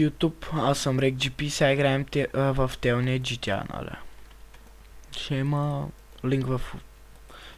YouTube, аз съм RegGP, сега играем в Telnet GTA, нали? Ще има линк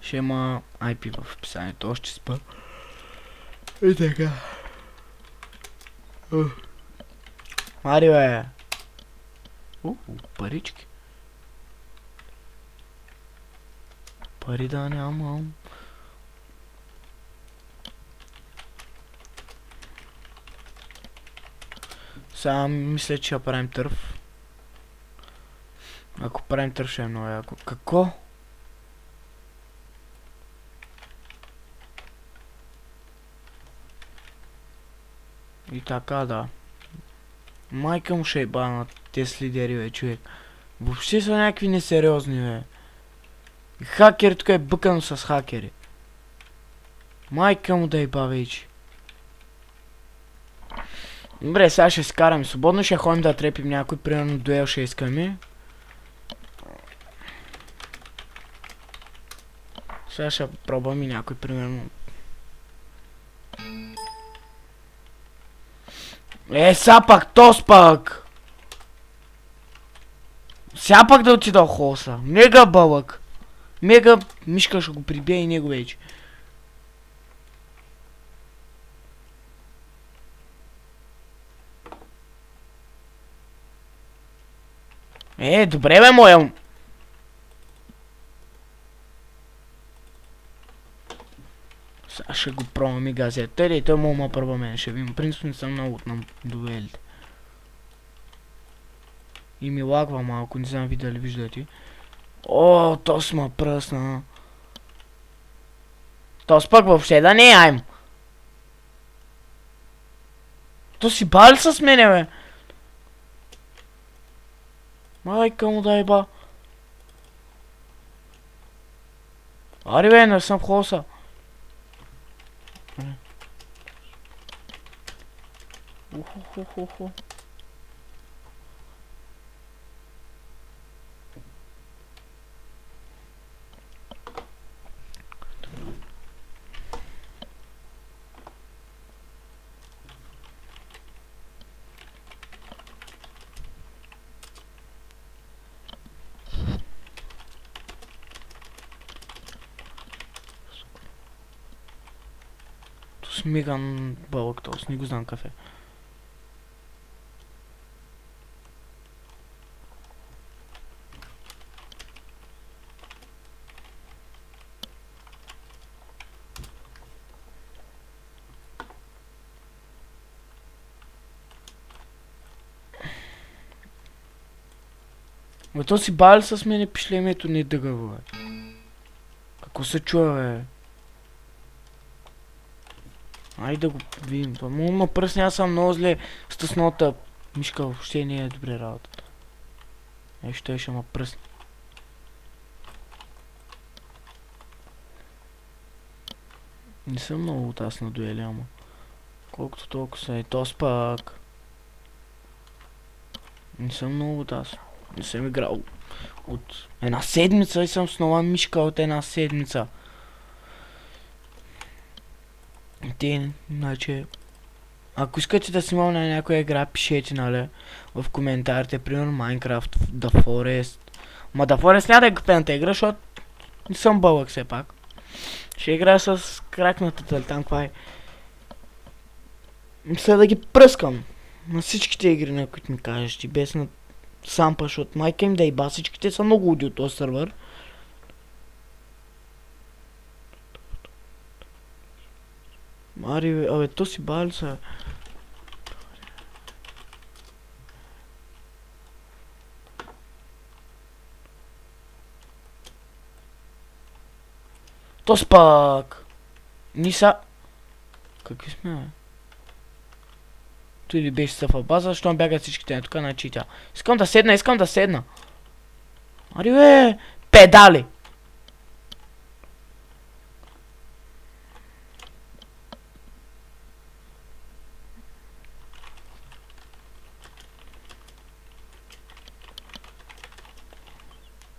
ще има IP в описанието, още спа. И така. Мари, бе! Парички. Пари да нямам. Сега мисля, че я правим търф. Ако правим търф, ще е много яко. Какво? И така, да. Майка му ще е бана тези лидери, бе, човек. Въобще са някакви несериозни, бе. Хакер, тук е бъкано с хакери. Майка му да еба вече. Добре, сега ще си караме свободно, ще ходим да трепим някой, примерно дуел ще искаме. Сега ще пробвам и някой, примерно. Сега пак, тос пак! Сега пак да отида в хоса. Мега бълък. Мега мишка ще го прибие и него вече. Добре бе, моя. Сега ще го пробвам и газета. Той мога първа мен ще видим. Принцип не съм много на дуелите. И ми лагва малко, не знам ви дали виждате. О, то сма пръсна. То спък въобще да не айм. То си бали с мене, бе. Майка му да еба. Ари бе, не съм в хоса. Уху. Смиган бълък, този не го знам кафе. Бе, то си бали с мене пишлемето не дъгава, бе. Какво се чува, бе? Айде да го видим. Ма пръсня, аз съм много зле с тъснота. Мишка въобще не е добре работата. Ще ма пръсня. Не съм много от аз на дуели, ама. Колкото толкова са и то пак. Не съм много от аз. Не съм играл от една седмица и съм с нова мишка от една седмица. Иначе, ако искате да снимам на някоя игра, пишете, нали, в коментарите, примерно Minecraft, The Forest. Ма The Forest няма да е къпената игра, защото не съм бълък все пак. Ще играя с кракната там, каква е. Мисля да ги пръскам на всичките игри, на които ми кажеш, и без на сампа, защото майка им да еба, всичките са много луди от този сървър. Мари, абе, то си бали са. То спак. Ниса. Какви сме, бе? Той ли беше съфа база, защото бягат всичките тук на читя. Искам да седна. Ари, бе, педали.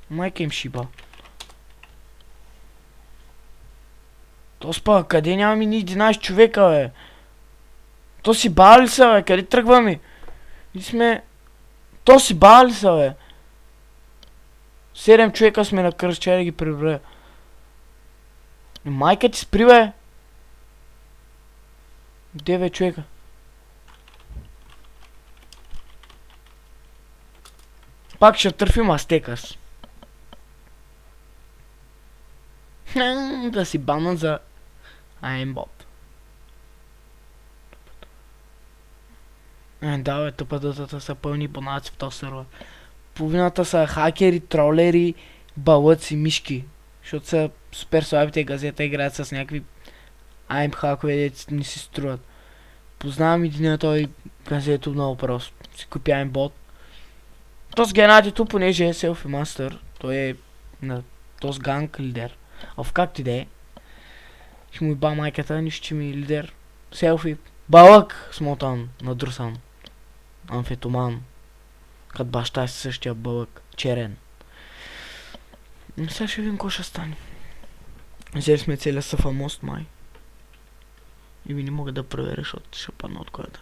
Майка им шиба. То спа, къде нямаме ни 11 човека, бе? То си бали са, бе, къде тръгваме? И сме... То си бава ли са, бе? 7 човека сме на кръст, чай да ги приброя. Майка ти спри, бе! 9 човека. Пак ще търфим Астекас. Да си банан за Aimbot. Да, бе, тъпътата са пълни бонаци в този сервер. Половината са хакери, тролери, балъци, мишки. Защото са супер слабите газета, играят с някакви AIM хакове, дето не си струват. Познавам един той газето много просто. Си купя Aimbot. Този Геннадито, понеже е селфи мастър, той е на този ганг лидер. А в както и да е, ще му иба майката, нищо че ми е лидер. Селфи. Балък смотан, надрусан. Амфетоман. Като баща си същия бълък. Черен. Сега ще видим какво ще стане. Взели сме целия съфа мост, май. И ми не мога да проверя, защото ще падна от колата.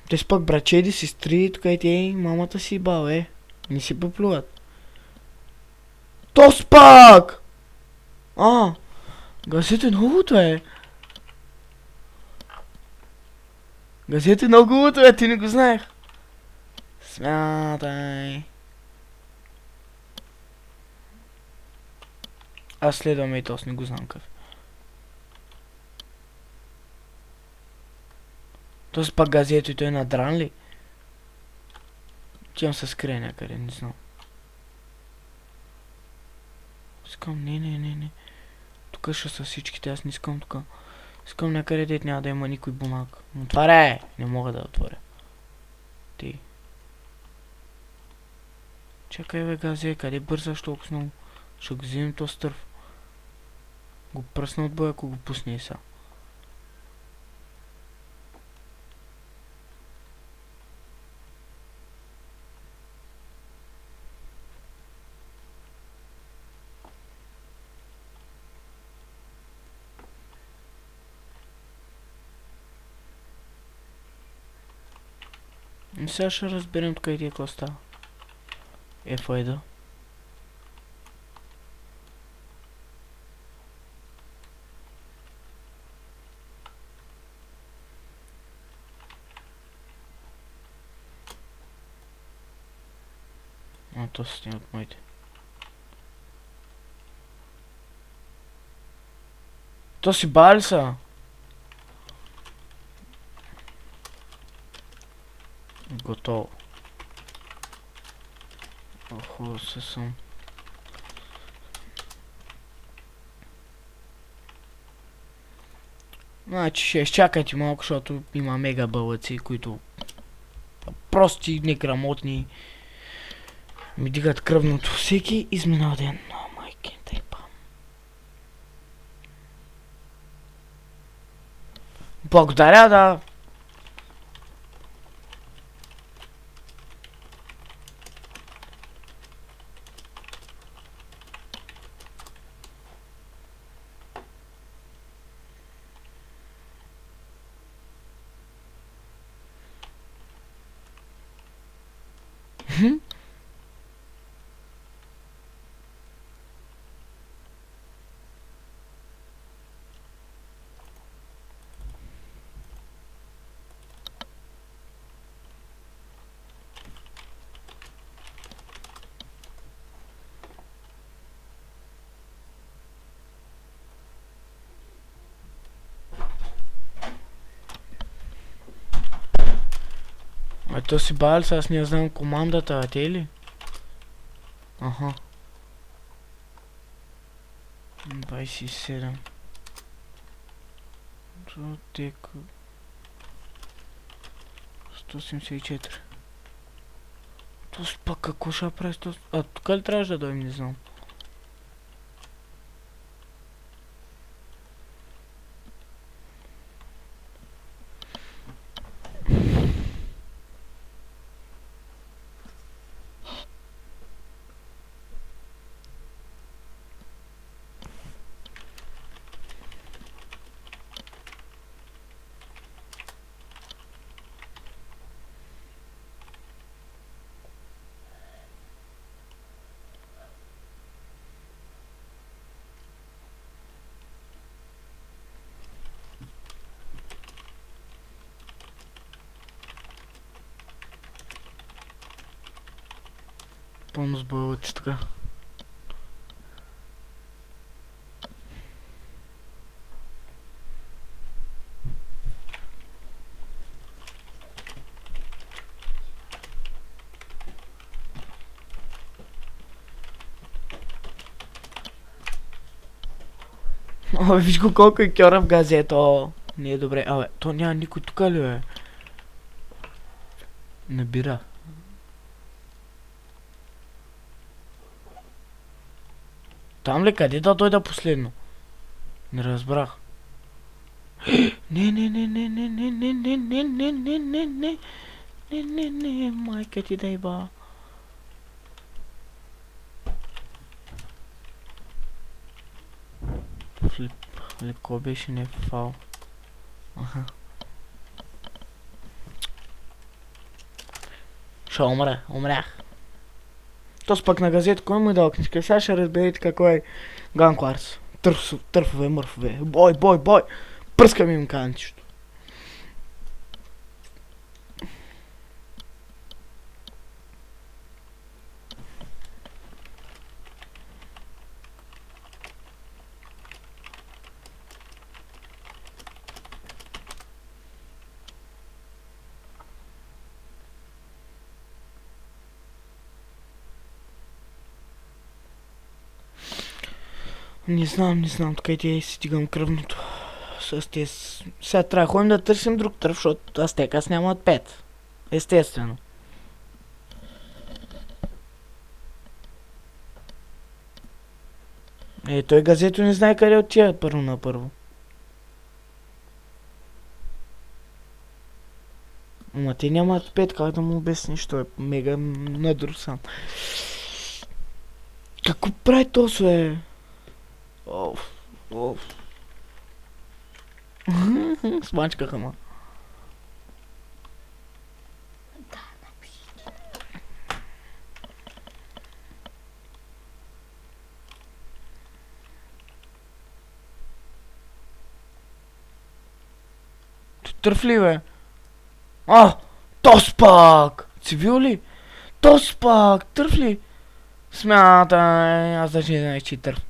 Те си пък брачеди, сестри, тук и те, мамата си бабе. Не си поплюват. Тос пак! Газета е много утро, е. Газета е много утро, е, ти не го знаех. Смятай. Аз следвам и тос, не го знам какъв. Тос пак газето и той е надран ли? Тям се скрие някъде, не знам. Искам, не. Тук ще са всичките, аз не искам тук. Искам някъде, дет няма да има никой бумаг. Отваряй! Не мога да отворя. Ти. Чакай, бе, газе, къде бързаш толкова много? Ще го вземем то стърв. Го пръсна от боя, ако го пусне и са. И сега ще разберем тук и тия какво става. Файда. То са снимат от моите. То си бали са. Готово. Охо, се съм. Значи ще изчакайте малко, защото има мега бълъци, които прости, неграмотни. Ми дигат кръвното всеки изминал ден. Майки, тайпа. Благодаря, да. То си бали, аз не знам командата, а те ли? Аха. 27. Тротек. 174. То си пак какво ще прави? А тук ли трябваш да дойдем, не знам. Пълно с бълъци така. Абе, виж го колко е кьора в газето. Не е добре. Абе, то няма никой тука ли бе? Набира. Там ли? Къде да дойда последно? Не разбрах. Не, не, не, не, не, не, не, не, не, не, не, не, не. Не, не, не, майка ти дай ба. Леко беше не фал. Аха. Шо умра? Умрях. Тос пък на газет, кой му е дал книжка? Сега ще разберете какво е Ганкварс. Търфове, мърфове. Бой, бой, бой! Пръскам им канчето. Не знам, тук и си стигам кръвното. С тези... Сега трябва да ходим да търсим друг търф, защото Астекас нямат 5. Естествено. Той газето не знае къде отива първо на първо. Ама те нямат 5, как да му обясниш, той е мега надрусан. Какво прави тосо е? Оф. Смачкаха ма. Търф ли бе? Тос пак! Цивил ли? Тос пак! Търф ли? Смятай, аз даже не знаех, че търф.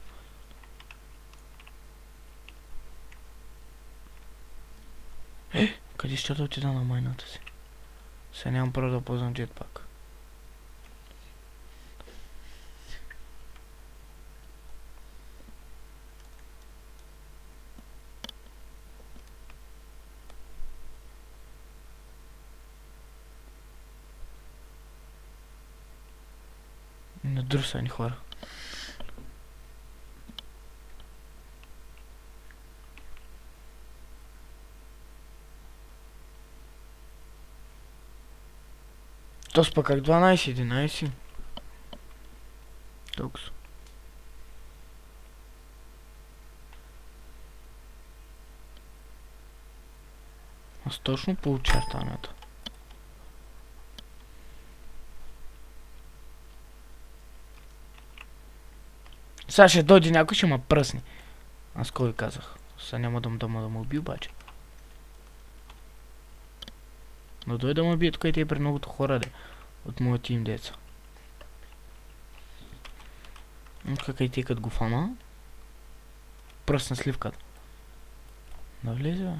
Къде ще да отида на майната си? Сега нямам право да ползвам джетпак. Надрусани хора. Тос пък как 12-11. Толкова. Аз точно по очертанията. Сега ще дойде някой, ще ме пръсне. Аз кой ви казах? Сега няма да ме уби обаче. Но дойде да ме бие тук и те при многото хора от моя тим деца. Как и те като го фана. Пръсна сливката. Да влезе бе.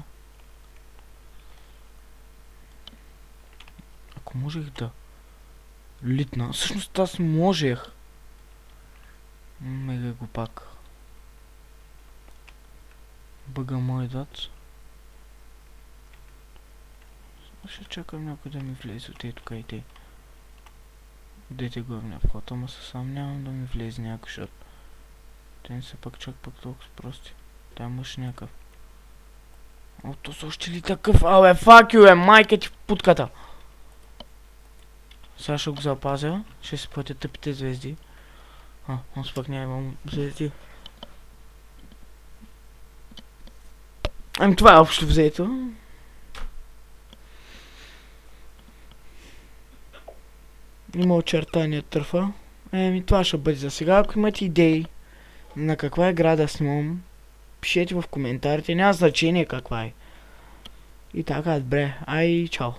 Ако можех да литна. Всъщност аз можех. Мега го пак. Бъга мой дат. Ще чакам някой да ми влезе от тук и те. Дете главния вход, ама съсам нямам да ми влезе някой, защото те не са пак чак пак толкова прости. Дай мъж някакъв. То са още ли такъв? Абе, fuck you, майка ти в путката. Сега ще го запазя. Ще си платя тъпите звезди. Аз пък нямам звезди. Ами това е общо взето. Има очертания търфа. Еми това ще бъде за сега. Ако имате идеи на каква игра да снимам, пишете в коментарите. Няма значение каква е. И така, добре. Ай, чао.